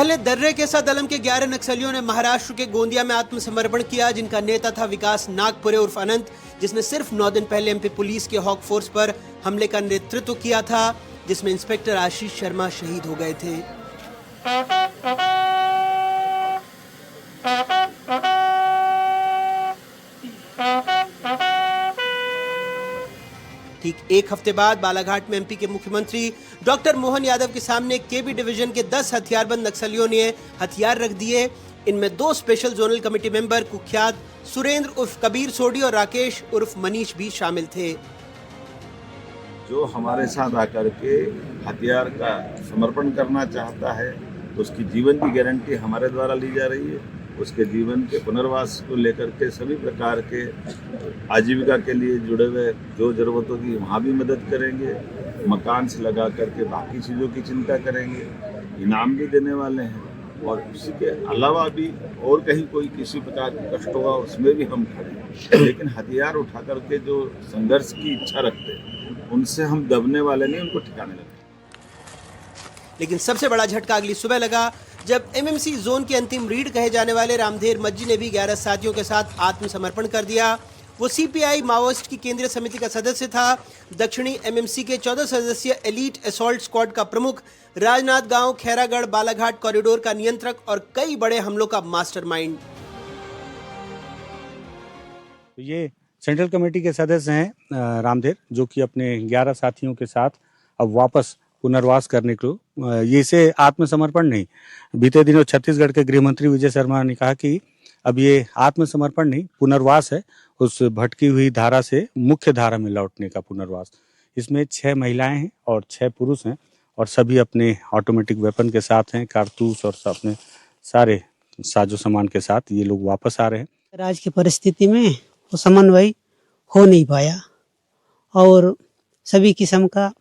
पहले दर्रे केसा दलम के 11 नक्सलियों ने महाराष्ट्र के गोंदिया में आत्मसमर्पण किया, जिनका नेता था विकास नागपुरे उर्फ अनंत, जिसने सिर्फ 9 दिन पहले एमपी पुलिस के हॉक फोर्स पर हमले का नेतृत्व किया था, जिसमें इंस्पेक्टर आशीष शर्मा शहीद हो गए थे। ठीक एक हफ्ते बाद बालाघाट में एमपी के मुख्यमंत्री डॉक्टर मोहन यादव के सामने केबी डिवीजन के 10 हथियारबंद नक्सलियों ने हथियार रख दिए। इनमें 2 स्पेशल जोनल कमेटी मेंबर कुख्यात सुरेंद्र उर्फ कबीर सोडी और राकेश उर्फ मनीष भी शामिल थे। जो हमारे साथ आकर के हथियार का समर्पण करना चाहता है तो उसकी जीवन की गारंटी हमारे द्वारा ली जा रही है। उसके जीवन के पुनर्वास को लेकर के सभी प्रकार के आजीविका के लिए जुड़े हुए जो ज़रूरत होगी वहाँ भी मदद करेंगे। मकान से लगा करके बाकी चीज़ों की चिंता करेंगे, इनाम भी देने वाले हैं और उसी के अलावा भी और कहीं कोई किसी प्रकार का कष्ट होगा उसमें भी हम खड़े हैं। लेकिन हथियार उठा करके जो संघर्ष की इच्छा रखते हैं उनसे हम दबने वाले नहीं, उनको ठिकाने लगे। लेकिन सबसे बड़ा झटका अगली सुबह लगा जब एमएमसी जोन के अंतिम रीढ़ कहे जाने वाले रामधेर मज्जी ने भी 11 साथियों के साथ आत्मसमर्पण कर दिया। वो सीपीआई माओवास्ट की केंद्रीय समिति का सदस्य था। दक्षिणी एमएमसी के 14 सदस्यीय एलीट असॉल्ट स्क्वाड का प्रमुख, राजनाथ गांव, खैरागढ़, बालाघाट कॉरिडोर का नियंत्रक और कई बड़े हमलों का मास्टरमाइंड। ये सेंट्रल कमेटी के सदस्य हैं रामधेर, जो कि अपने 11 साथियों के साथ अब वापस पुनर्वास करने को, ये इसे आत्मसमर्पण नहीं, बीते दिनों छत्तीसगढ़ के गृह मंत्री विजय शर्मा ने कहा कि अब ये आत्मसमर्पण नहीं पुनर्वास है, उस भटकी हुई धारा से मुख्य धारा में लौटने का पुनर्वास। इसमें 6 महिलाएं हैं और 6 पुरुष हैं और सभी अपने ऑटोमेटिक वेपन के साथ हैं, कारतूस और अपने सारे साजो सामान के साथ ये लोग वापस आ रहे हैं। राज्य की परिस्थिति में वो समन्वय हो नहीं पाया और सभी किस्म का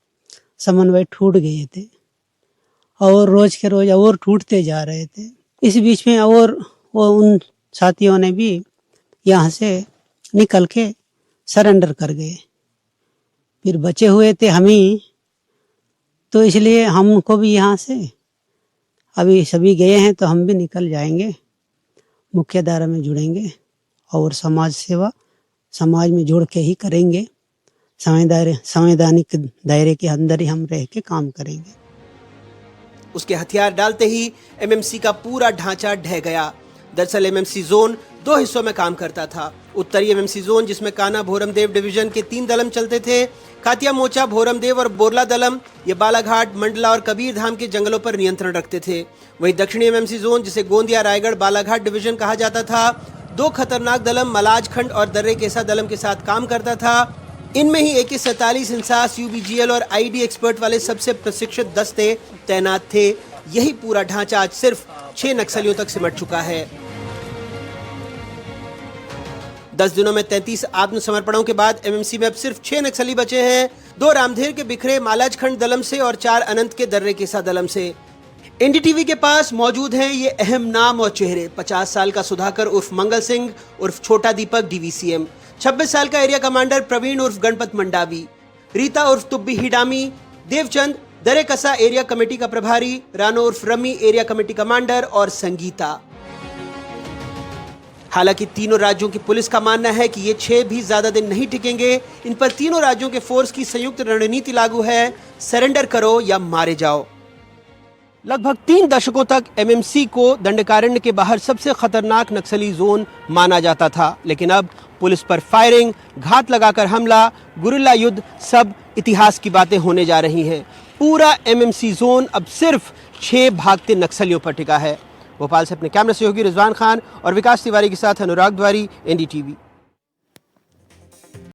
समन्वय टूट गए थे और रोज के रोज और टूटते जा रहे थे। इस बीच में और वो उन साथियों ने भी यहाँ से निकल के सरेंडर कर गए। फिर बचे हुए थे हम ही, तो इसलिए हमको भी यहाँ से अभी सभी गए हैं तो हम भी निकल जाएंगे, मुख्य धारा में जुड़ेंगे और समाज सेवा समाज में जुड़ के ही करेंगे। संवैधानिक दायरे के अंदर ही हम रह के काम करेंगे। उसके हथियार डालते ही एमएमसी का पूरा ढांचा ढह गया। दरअसल एमएमसी जोन 2 हिस्सों में काम करता था। उत्तरी एमएमसी जोन, जिसमें कान्हा भोरमदेव डिवीजन के 3 दलम चलते थे, खातिया मोचा, भोरमदेव और बोरला दलम, ये बालाघाट, मंडला और कबीर धाम के जंगलों पर नियंत्रण रखते थे। वहीं दक्षिणी एमएमसी जोन, जिसे गोंदिया, रायगढ़, बालाघाट डिवीजन कहा जाता था, 2 खतरनाक दलम मलाजखंड और दर्रे केसा दलम के साथ काम करता था। इनमें ही AK-47 इंसास, UBGL और ID एक्सपर्ट वाले सबसे प्रशिक्षित दस्ते तैनात थे। यही पूरा ढांचा आज सिर्फ 6 नक्सलियों तक सिमट चुका है। 10 दिनों में 33 आत्मसमर्पणों के बाद एमएमसी में अब सिर्फ 6 नक्सली बचे हैं, 2 रामधेर के बिखरे मालाजखंड दलम से और 4 अनंत के दर्रे केसा दलम से। NDTV के पास मौजूद हैं ये अहम नाम और चेहरे। 50 साल का सुधाकर उर्फ मंगल सिंह उर्फ छोटा दीपक DVCM, 26 साल का एरिया कमांडर प्रवीण उर्फ गणपत मंडावी, रीता उर्फ तुब्बी हिडामी, देवचंद दरे कसा एरिया कमेटी का प्रभारी, रानो उर्फ रमी एरिया कमेटी कमांडर और संगीता। हालांकि तीनों राज्यों की पुलिस का मानना है कि ये 6 भी ज्यादा दिन नहीं टिकेंगे। इन पर तीनों राज्यों के फोर्स की संयुक्त रणनीति लागू है, सरेंडर करो या मारे जाओ। लगभग 3 दशकों तक एमएमसी को दंडकारण्य के बाहर सबसे खतरनाक नक्सली जोन माना जाता था, लेकिन अब पुलिस पर फायरिंग, घात लगाकर हमला, गुरिल्ला युद्ध, सब इतिहास की बातें होने जा रही हैं। पूरा एमएमसी जोन अब सिर्फ 6 भागते नक्सलियों पर टिका है। भोपाल से अपने कैमरा सहयोगी रिजवान खान और विकास तिवारी के साथ अनुराग द्वारी, NDTV।